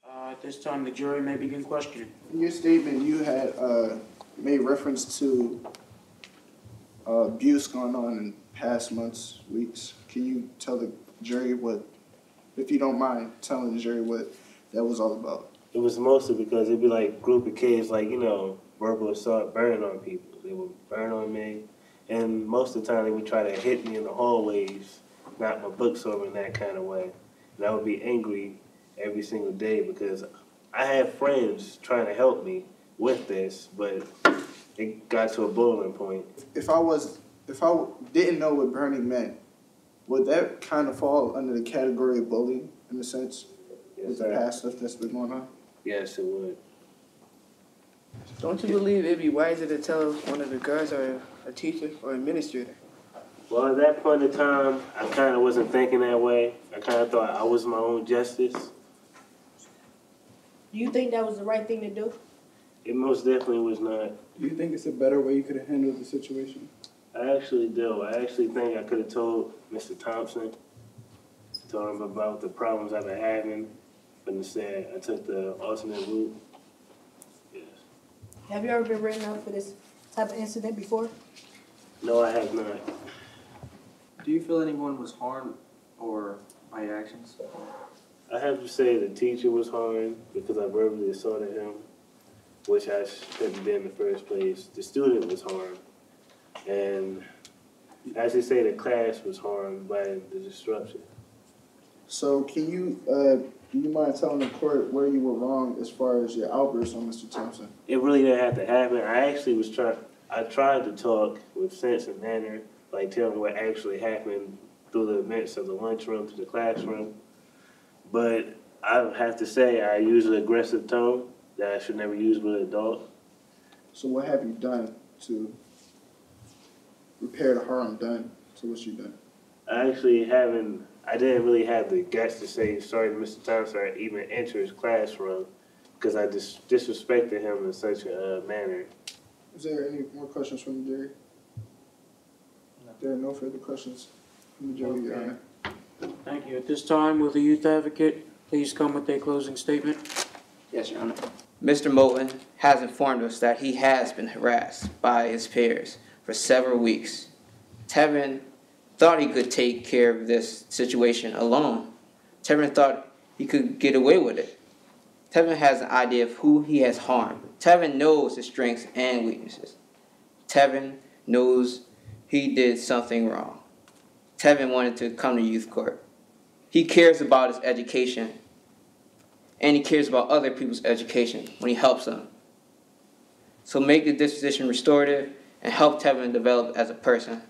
At this time, the jury may begin questioning. In your statement, you had made reference to abuse going on in past months, weeks. Can you tell the jury what, if you don't mind, telling the jury what that was all about? It was mostly because it'd be like a group of kids, like, verbal assault, burning on people. They would burn on me. And most of the time, they would try to hit me in the hallways, knock my books over in that kind of way. And I would be angry every single day because I had friends trying to help me with this, but it got to a boiling point. If I didn't know what burning meant, would that kind of fall under the category of bullying in a sense? Yes, with the past stuff that's been going on? Yes, it would. Don't you believe it'd be wiser to tell one of the guards or a teacher or administrator? Well, at that point in time, I kind of wasn't thinking that way. I kind of thought I was my own justice. Do you think that was the right thing to do? It most definitely was not. Do you think it's a better way you could have handled the situation? I actually do. I actually think I could have told Mr. Thompson, told him about the problems I've been having, but instead I took the alternate route. Yes. Have you ever been written up for this type of incident before? No, I have not. Do you feel anyone was harmed or by your actions? I have to say the teacher was harmed because I verbally assaulted him, which I shouldn't be in the first place. The student was harmed. And I should say the class was harmed by the disruption. So can you, do you mind telling the court where you were wrong as far as your outburst on Mr. Thompson? It really didn't have to happen. I tried to talk with sense and manner, like tell him what actually happened through the events of the lunchroom to the classroom. But I have to say I use an aggressive tone that I should never use with an adult. So what have you done to repair the harm done to what you've done? I didn't really have the guts to say sorry to Mr. Thompson or even enter his classroom because I disrespected him in such a manner. Is there any more questions from the jury? No. There are no further questions from the jury, Your Honor. Thank you. At this time, will the youth advocate please come with a closing statement? Yes, Your Honor. Mr. Moulton has informed us that he has been harassed by his peers for several weeks. Tevin thought he could take care of this situation alone. Tevin thought he could get away with it. Tevin has an idea of who he has harmed. Tevin knows his strengths and weaknesses. Tevin knows he did something wrong. Tevin wanted to come to youth court. He cares about his education, and he cares about other people's education when he helps them. So make the disposition restorative and help Tevin develop as a person.